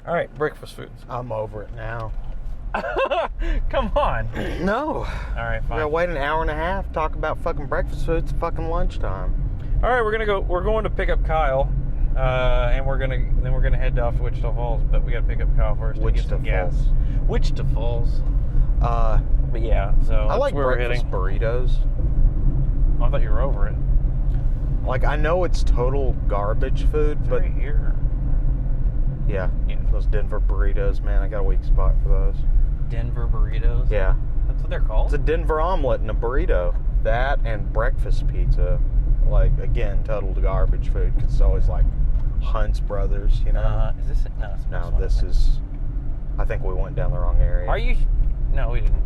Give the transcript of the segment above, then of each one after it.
All right, breakfast foods. I'm over it now. Come on. No. All right, fine. We're gonna wait an hour and a half, talk about fucking breakfast foods, fucking lunchtime. All right, we're going to pick up Kyle, and we're gonna head off to Wichita Falls, but we gotta pick up Kyle first to get some gas. Wichita Falls. But yeah, so I like where we're breakfast heading. burritos. Oh, I thought you were over it. Like, I know it's total garbage food, It's but right here. yeah, those Denver burritos, man, I got a weak spot for those. Denver burritos. Yeah. That's what they're called. It's a Denver omelet and a burrito. That and breakfast pizza. Like, again, total garbage food, because it's always like Hunt's Brothers, you know? Is this it? No, it's No, this is... I think we went down the wrong area. Are you... No, we didn't.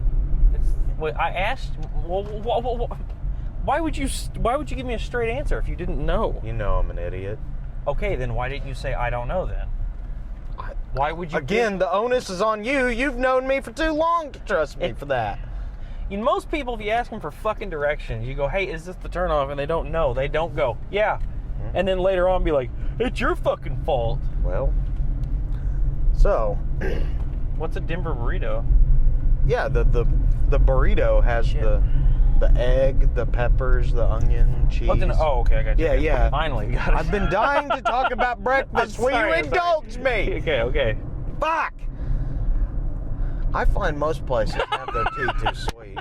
Wait, I asked... Why would you give me a straight answer if you didn't know? You know I'm an idiot. Okay, then why didn't you say I don't know then? Why would you... Again, the onus is on you. You've known me for too long to trust me for that. Most people, if you ask them for fucking directions, you go, hey, is this the turnoff? And they don't know. They don't go, yeah. Mm-hmm. And then later on be like, it's your fucking fault. Well, so... What's a Denver burrito? Yeah, the burrito has the egg, the peppers, the onion, cheese. Oh, okay, I got you. Yeah. Finally, got it. I've been dying to talk about breakfast. Will you indulge me? Okay. Fuck! I find most places have their tea too sweet.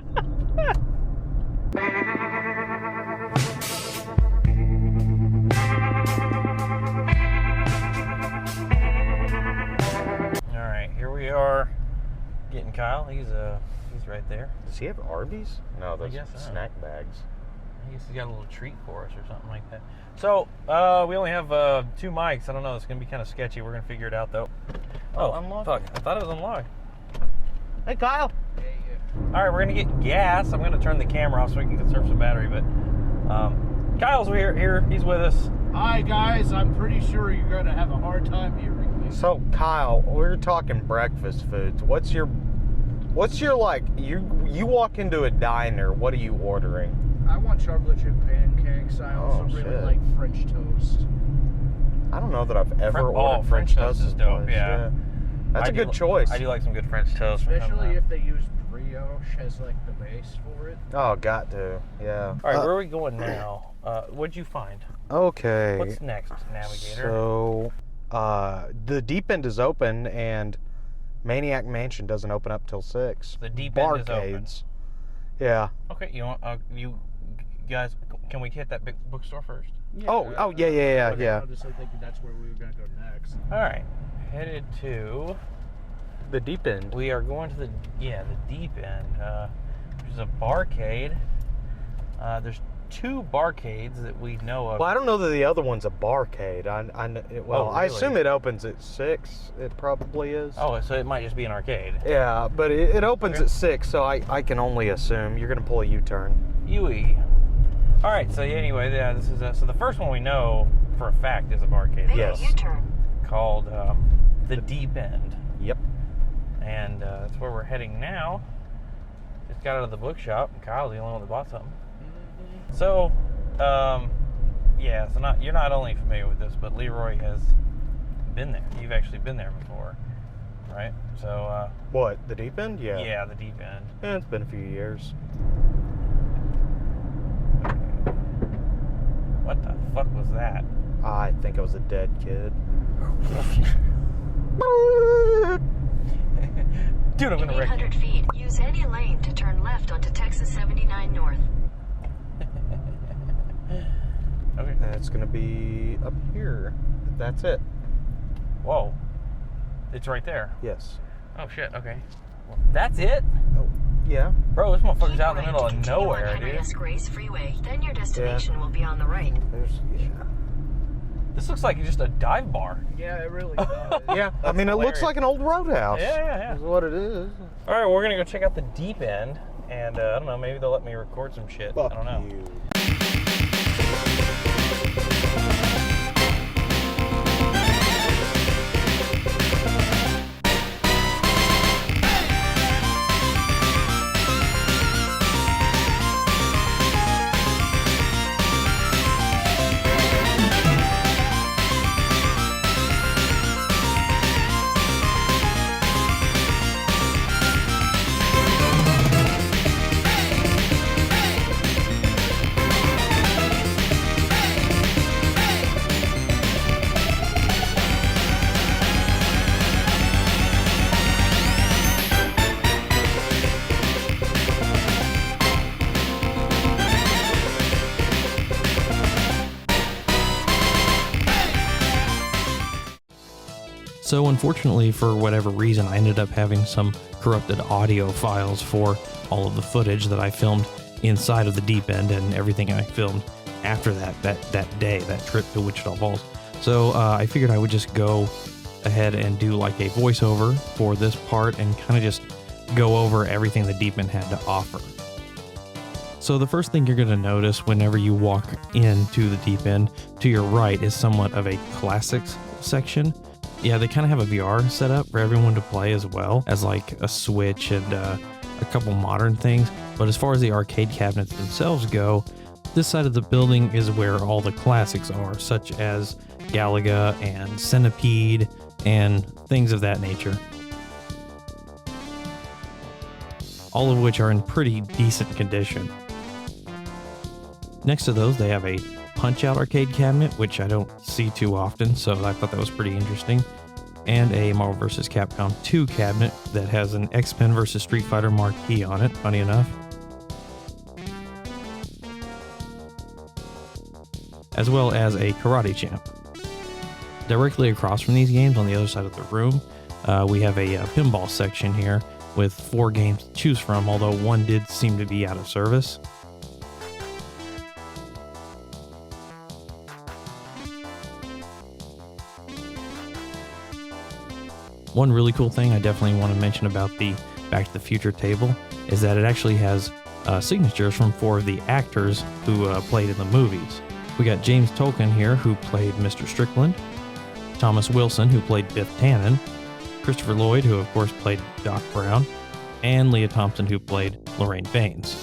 All right, here we are, getting Kyle. He's right there. Does he have Arby's? No, those guess are so. snack bags. I guess he's got a little treat for us or something like that. So, we only have 2 mics. I don't know. It's going to be kind of sketchy. We're going to figure it out, though. Oh, unlocked? Fuck. I thought it was unlocked. Hey, Kyle. All right, we're going to get gas. I'm going to turn the camera off so we can conserve some battery, but Kyle's here. He's with us. Hi, guys. I'm pretty sure you're going to have a hard time hearing me. So, Kyle, we're talking breakfast foods. What's your like, you walk into a diner, what are you ordering? I want chocolate chip pancakes. I also really like French toast. I don't know that I've ever ordered French toast is dope, place. yeah. That's a good choice. I do like some good French toast. Especially if they use brioche as like the base for it. Oh, got to, yeah. All right, where are we going now? What'd you find? Okay. What's next, navigator? So, the deep end is open, and Maniac Mansion doesn't open up till 6. The deep end is open. Yeah. Okay, you want you guys? Can we hit that big bookstore first? Yeah. Oh, yeah. I was just thinking that's where we were gonna go next. All right, headed to the deep end. We are going to the deep end. There's a barcade. There's 2 barcades that we know of. Well, I don't know that the other one's a barcade. Really? I assume it opens at 6. It probably is. Oh, so it might just be an arcade. Yeah, but it opens at 6, so I can only assume you're going to pull a U-turn. UE. All right, so anyway, yeah, this is so the first one we know for a fact is a barcade. Yes. U-turn. Called the Deep End. Yep. And that's where we're heading now. Just got out of the bookshop, and Kyle's the only one that bought something. So, you're not only familiar with this, but Leroy has been there. You've actually been there before, right? So, what, the deep end? Yeah. Yeah, the deep end. Yeah, it's been a few years. What the fuck was that? I think I was a dead kid. Dude, I'm gonna wreck 800 feet, use any lane to turn left onto Texas 79 North. Okay. That's going to be up here. That's it. Whoa. It's right there. Yes. Oh, shit. Okay. Well, that's it? Oh, yeah. Bro, this motherfucker's Keep out in the middle of continue nowhere, on Henry dude. S. Grace Freeway. Then your destination will be on the right. Yeah. This looks like just a dive bar. Yeah, it really does. Yeah, I mean, hilarious. it looks like an old roadhouse. Yeah. Is what it is. All right, well, we're going to go check out the deep end. And I don't know, maybe they'll let me record some shit. Fuck I don't know. you. So unfortunately, for whatever reason, I ended up having some corrupted audio files for all of the footage that I filmed inside of the deep end and everything I filmed after that day, that trip to Wichita Falls. So I figured I would just go ahead and do like a voiceover for this part and kind of just go over everything the deep end had to offer. So the first thing you're going to notice whenever you walk into the deep end, to your right is somewhat of a classics section. Yeah, they kind of have a VR setup for everyone to play as well as like a Switch and a couple modern things. But as far as the arcade cabinets themselves go, this side of the building is where all the classics are, such as Galaga and Centipede and things of that nature. All of which are in pretty decent condition. Next to those, they have a Punch-Out arcade cabinet, which I don't see too often, so I thought that was pretty interesting. And a Marvel vs. Capcom 2 cabinet that has an X-Men vs. Street Fighter marquee on it, funny enough. As well as a Karate Champ. Directly across from these games, on the other side of the room, we have a pinball section here with 4 games to choose from, although one did seem to be out of service. One really cool thing I definitely want to mention about the Back to the Future table is that it actually has signatures from 4 of the actors who played in the movies. We got James Tolkien here, who played Mr. Strickland, Thomas Wilson, who played Biff Tannen, Christopher Lloyd, who of course played Doc Brown, and Leah Thompson, who played Lorraine Baines,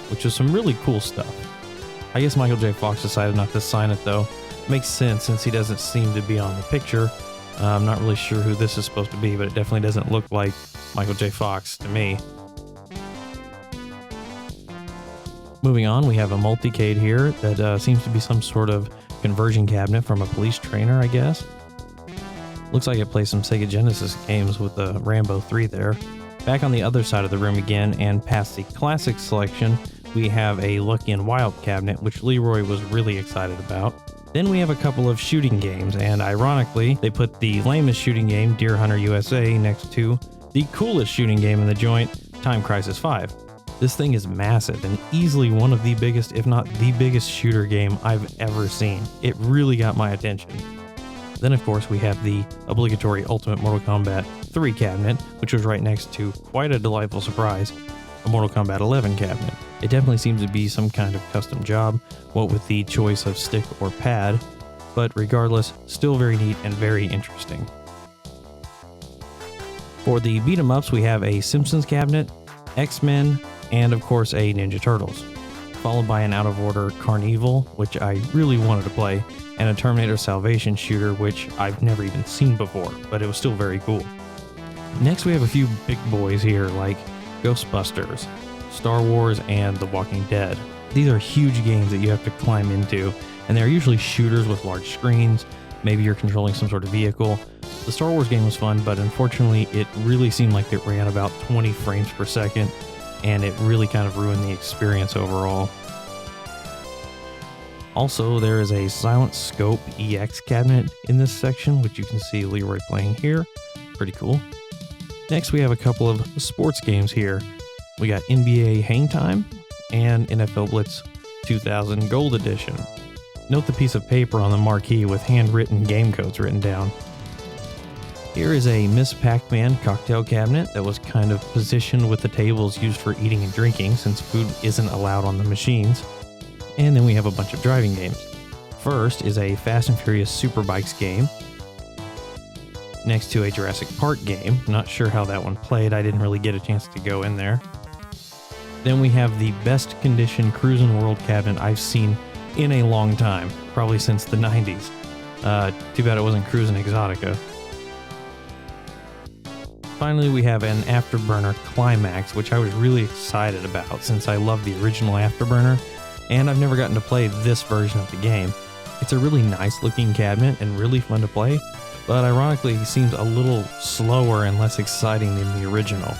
which was some really cool stuff. I guess Michael J. Fox decided not to sign it though. Makes sense since he doesn't seem to be on the picture. I'm not really sure who this is supposed to be, but it definitely doesn't look like Michael J. Fox to me. Moving on, we have a multicade here that seems to be some sort of conversion cabinet from a police trainer, I guess. Looks like it plays some Sega Genesis games with the Rambo 3 there. Back on the other side of the room again, and past the classic selection, we have a Lucky and Wild cabinet, which Leroy was really excited about. Then we have a couple of shooting games, and ironically, they put the lamest shooting game, Deer Hunter USA, next to the coolest shooting game in the joint, Time Crisis 5. This thing is massive and easily one of the biggest, if not the biggest shooter game I've ever seen. It really got my attention. Then of course we have the obligatory Ultimate Mortal Kombat 3 cabinet, which was right next to, quite a delightful surprise, a Mortal Kombat 11 cabinet. It definitely seems to be some kind of custom job, what with the choice of stick or pad, but regardless, still very neat and very interesting. For the beat 'em ups, we have a Simpsons cabinet, X-Men, and of course a Ninja Turtles, followed by an out of order Carnival, which I really wanted to play, and a Terminator Salvation shooter, which I've never even seen before, but it was still very cool. Next we have a few big boys here like Ghostbusters, Star Wars, and The Walking Dead. These are huge games that you have to climb into, and they're usually shooters with large screens. Maybe you're controlling some sort of vehicle. The Star Wars game was fun, but unfortunately it really seemed like it ran about 20 frames per second, and it really kind of ruined the experience overall. Also, there is a Silent Scope EX cabinet in this section, which you can see Leroy playing here. Pretty cool. Next, we have a couple of sports games here. We got NBA Hang Time and NFL Blitz 2000 Gold Edition. Note the piece of paper on the marquee with handwritten game codes written down. Here is a Miss Pac-Man cocktail cabinet that was kind of positioned with the tables used for eating and drinking since food isn't allowed on the machines. And then we have a bunch of driving games. First is a Fast and Furious Superbikes game. Next to a Jurassic Park game. Not sure how that one played. I didn't really get a chance to go in there. Then we have the best condition Cruisin' World cabinet I've seen in a long time, probably since the 90s. Too bad it wasn't Cruisin' Exotica. Finally, we have an Afterburner Climax, which I was really excited about since I love the original Afterburner, and I've never gotten to play this version of the game. It's a really nice looking cabinet and really fun to play, but ironically he seems a little slower and less exciting than the original,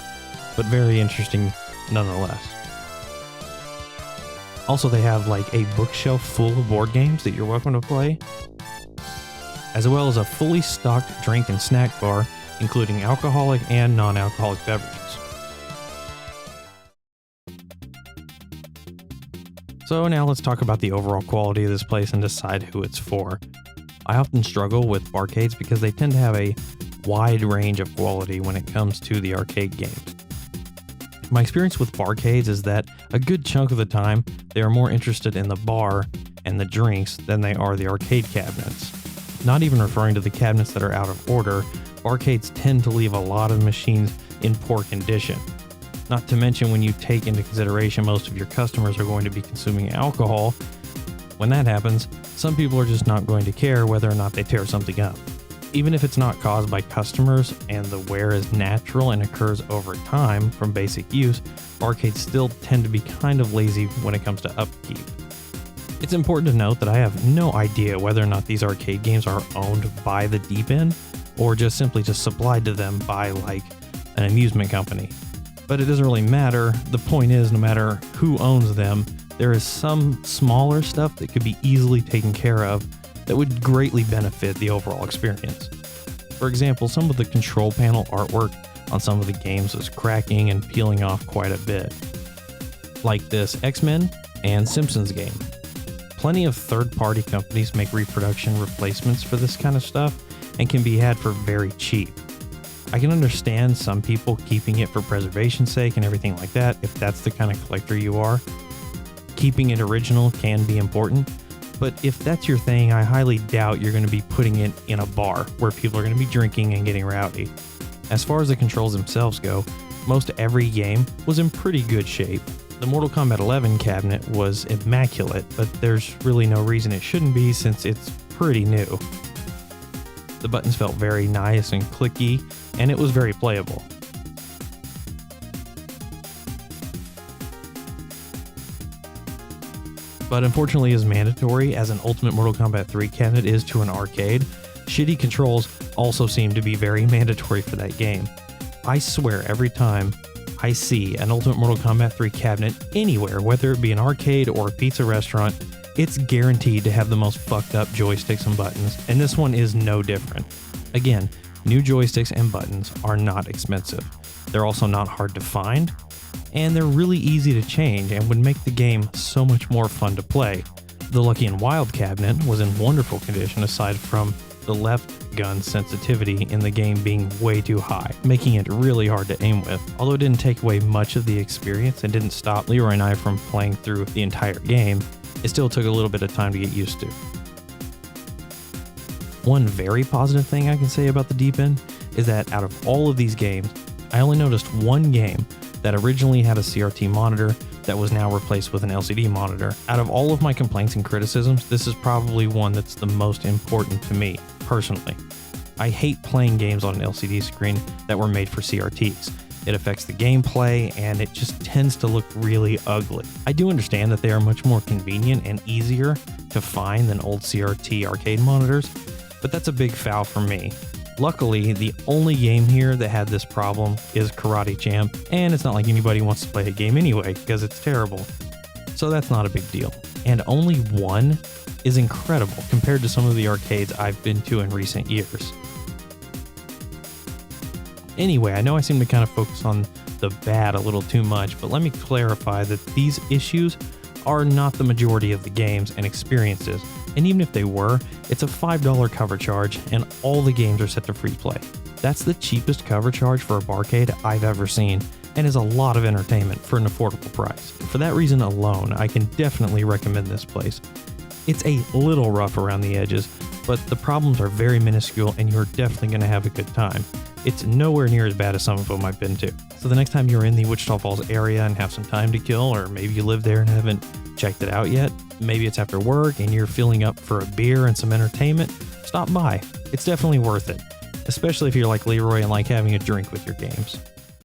but very interesting nonetheless. Also, they have like a bookshelf full of board games that you're welcome to play. as well as a fully stocked drink and snack bar, including alcoholic and non-alcoholic beverages. So now let's talk about the overall quality of this place and decide who it's for. I often struggle with barcades because they tend to have a wide range of quality when it comes to the arcade games. My experience with barcades is that a good chunk of the time they are more interested in the bar and the drinks than they are the arcade cabinets. Not even referring to the cabinets that are out of order, barcades tend to leave a lot of machines in poor condition. Not to mention when you take into consideration most of your customers are going to be consuming alcohol, when that happens, some people are just not going to care whether or not they tear something up. Even if it's not caused by customers and the wear is natural and occurs over time from basic use, arcades still tend to be kind of lazy when it comes to upkeep. It's important to note that I have no idea whether or not these arcade games are owned by the Deep End or just simply supplied to them by like an amusement company. But it doesn't really matter. The point is, no matter who owns them, there is some smaller stuff that could be easily taken care of that would greatly benefit the overall experience. For example, some of the control panel artwork on some of the games is cracking and peeling off quite a bit. Like this X-Men and Simpsons game. Plenty of third-party companies make reproduction replacements for this kind of stuff and can be had for very cheap. I can understand some people keeping it for preservation's sake and everything like that if that's the kind of collector you are. Keeping it original can be important, but if that's your thing, I highly doubt you're going to be putting it in a bar where people are going to be drinking and getting rowdy. As far as the controls themselves go, most every game was in pretty good shape. The Mortal Kombat 11 cabinet was immaculate, but there's really no reason it shouldn't be since it's pretty new. The buttons felt very nice and clicky, and it was very playable. But unfortunately, as mandatory as an Ultimate Mortal Kombat 3 cabinet is to an arcade, shitty controls also seem to be very mandatory for that game. I swear every time I see an Ultimate Mortal Kombat 3 cabinet anywhere, whether it be an arcade or a pizza restaurant, it's guaranteed to have the most fucked up joysticks and buttons, and this one is no different. Again, new joysticks and buttons are not expensive. They're also not hard to find, and they're really easy to change and would make the game so much more fun to play. The Lucky and Wild cabinet was in wonderful condition aside from the left gun sensitivity in the game being way too high, making it really hard to aim with. Although it didn't take away much of the experience and didn't stop Leroy and I from playing through the entire game, it still took a little bit of time to get used to. One very positive thing I can say about the Deep End is that out of all of these games, I only noticed one game that originally had a CRT monitor that was now replaced with an LCD monitor. Out of all of my complaints and criticisms, this is probably one that's the most important to me, personally. I hate playing games on an LCD screen that were made for CRTs. It affects the gameplay, and it just tends to look really ugly. I do understand that they are much more convenient and easier to find than old CRT arcade monitors, but that's a big foul for me. Luckily, the only game here that had this problem is Karate Champ, and it's not like anybody wants to play a game anyway, because it's terrible. So that's not a big deal. And only one is incredible compared to some of the arcades I've been to in recent years. Anyway, I know I seem to kind of focus on the bad a little too much, but let me clarify that these issues are not the majority of the games and experiences, and even if they were, it's a $5 cover charge and all the games are set to free play. That's the cheapest cover charge for a barcade I've ever seen, and is a lot of entertainment for an affordable price. For that reason alone, I can definitely recommend this place. It's a little rough around the edges, but the problems are very minuscule and you're definitely going to have a good time. It's nowhere near as bad as some of them I've been to. So the next time you're in the Wichita Falls area and have some time to kill, or maybe you live there and haven't checked it out yet, maybe it's after work and you're filling up for a beer and some entertainment, stop by. It's definitely worth it, especially if you're like Leroy and like having a drink with your games.